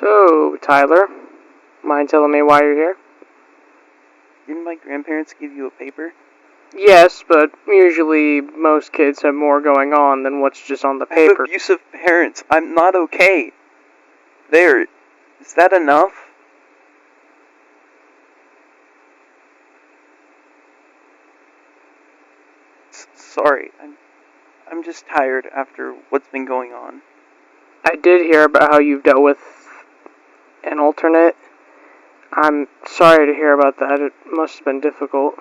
So, Tyler, mind telling me why you're here? Didn't my grandparents give you a paper? Yes, but usually most kids have more going on than what's just on the I have paper. abusive parents. I'm not okay. There. Is that enough? Sorry. I'm just tired after what's been going on. I did hear about how you've dealt with an alternate. I'm sorry to hear about that. It must have been difficult.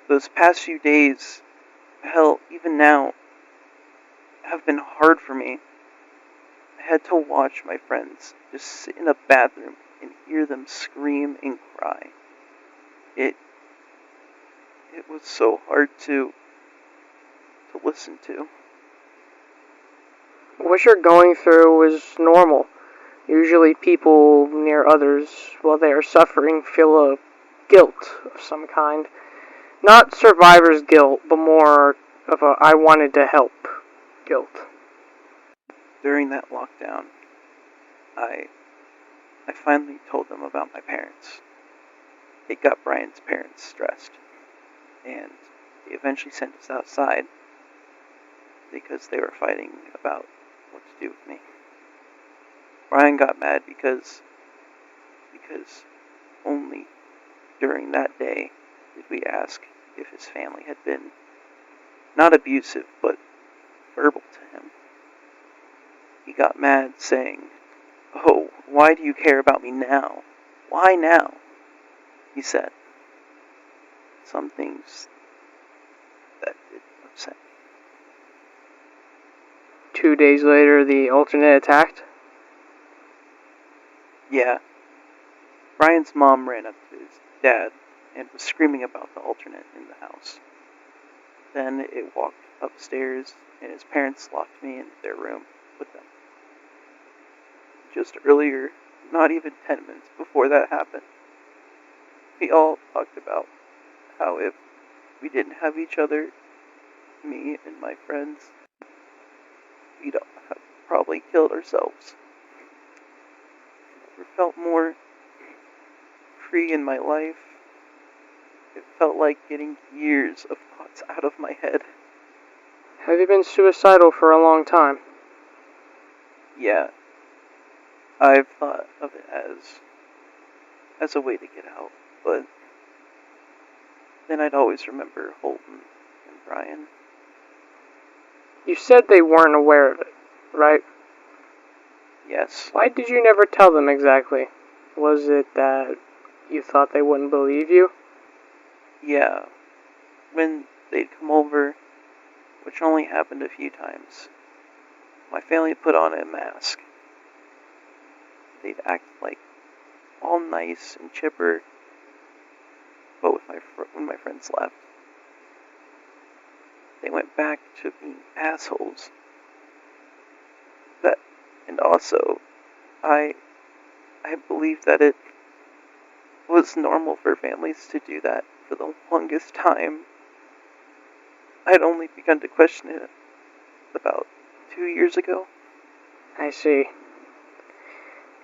Those past few days, hell, even now, have been hard for me. I had to watch my friends just sit in a bathroom and hear them scream and cry. It was so hard to listen to. What you're going through is normal. Usually people near others, while they are suffering, feel a guilt of some kind. Not survivor's guilt, but more of a I wanted to help guilt. During that lockdown, I finally told them about my parents. It got Brian's parents stressed, and they eventually sent us outside because they were fighting about what to do with me. Brian got mad because only during that day did we ask if his family had been not abusive, but verbal to him. He got mad saying, "Oh, why do you care about me now? Why now?" He said. Some things that did upset me. 2 days later, the alternate attacked. Yeah. Brian's mom ran up to his dad and was screaming about the alternate in the house. Then it walked upstairs, and his parents locked me in their room with them. Just earlier, not even 10 minutes before that happened, we all talked about how if we didn't have each other, me and my friends, we'd have probably killed ourselves. I never felt more free in my life. It felt like getting years of thoughts out of my head. Have you been suicidal for a long time? Yeah, I've thought of it as a way to get out, but then I'd always remember Holden and Brian. You said they weren't aware of it, right? Yes. Why did you never tell them exactly? Was it that you thought they wouldn't believe you? Yeah, when they'd come over, which only happened a few times, my family put on a mask. They'd act like all nice and chipper, but when my friends left, they went back to being assholes. And also, I believe that it was normal for families to do that for the longest time. I'd only begun to question it about 2 years ago. I see.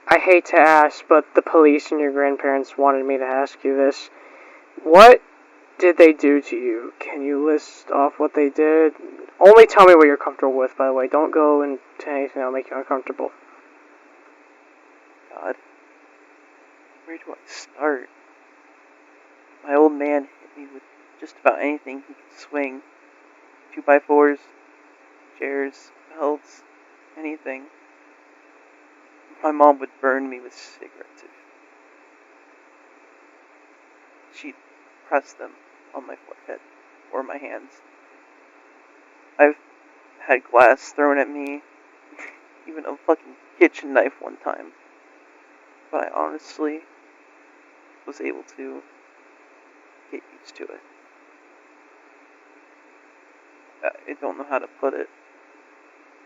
I hate to ask, but the police and your grandparents wanted me to ask you this. What did they do to you? Can you list off what they did? Only tell me what you're comfortable with, by the way. Don't go into anything that'll make you uncomfortable. God, where do I start? My old man hit me with just about anything he could swing. 2x4s, chairs, belts, anything. My mom would burn me with cigarettes. She'd press them on my forehead or my hands. I've had glass thrown at me, even a fucking kitchen knife one time. But I honestly was able to get used to it. I don't know how to put it,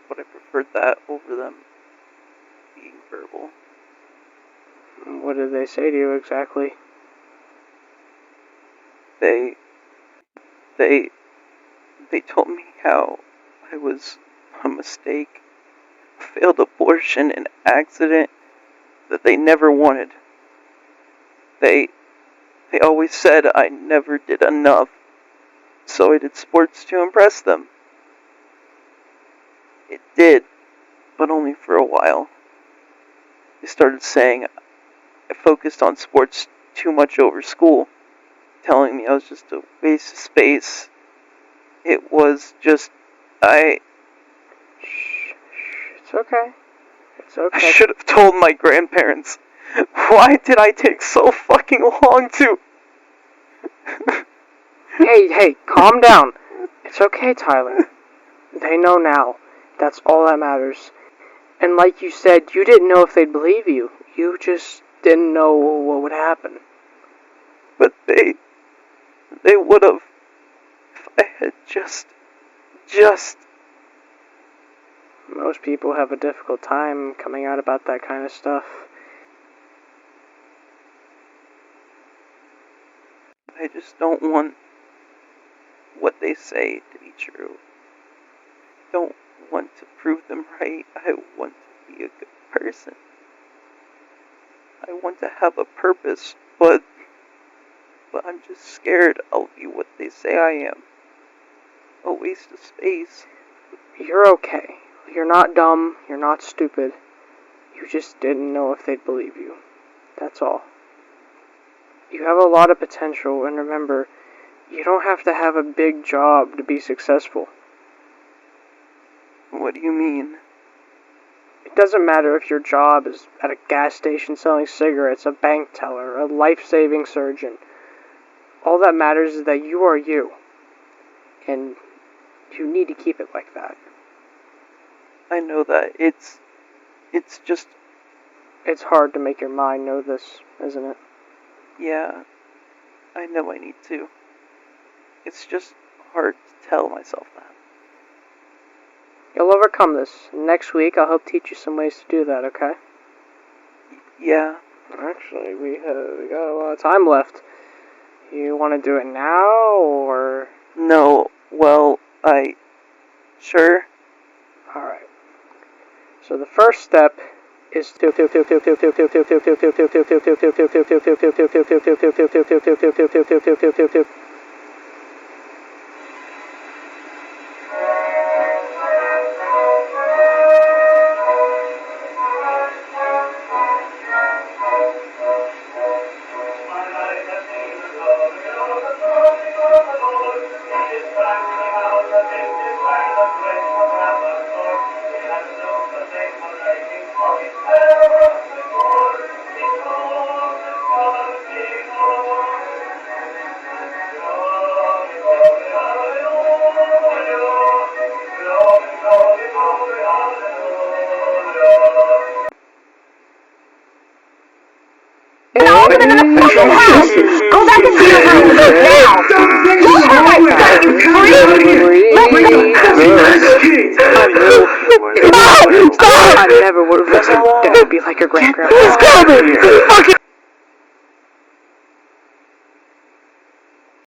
but I preferred that over them being verbal. What did they say to you exactly? They told me how I was a mistake, a failed abortion and accident that they never wanted. They always said I never did enough, so I did sports to impress them. It did, but only for a while. They started saying I focused on sports too much over school, telling me I was just a waste of space. It was just, Shh, it's okay. It's okay. I should have told my grandparents. Why did I take so fucking long to... Hey, calm down. It's okay, Tyler. They know now. That's all that matters. And like you said, you didn't know if they'd believe you. You just didn't know what would happen. But they would have, if I had just... Most people have a difficult time coming out about that kind of stuff. I just don't want what they say to be true. I don't want to prove them right. I want to be a good person. I want to have a purpose, but I'm just scared I'll be what they say I am. A waste of space. You're okay. You're not dumb. You're not stupid. You just didn't know if they'd believe you. That's all. You have a lot of potential, and remember, you don't have to have a big job to be successful. What do you mean? It doesn't matter if your job is at a gas station selling cigarettes, a bank teller, a life-saving surgeon. All that matters is that you are you. And you need to keep it like that. I know that. It's just... It's hard to make your mind know this, isn't it? Yeah, I know I need to. It's just hard to tell myself that. You'll overcome this. Next week, I'll help teach you some ways to do that, okay? Yeah. Actually, we got a lot of time left. You want to do it now, or...? No, well, Sure. Alright. So the first step is to... Open in the fucking house! Go back into your room now! Don't hurt my son, you freak! I never would have let you be like your grandgrandpa. He's coming!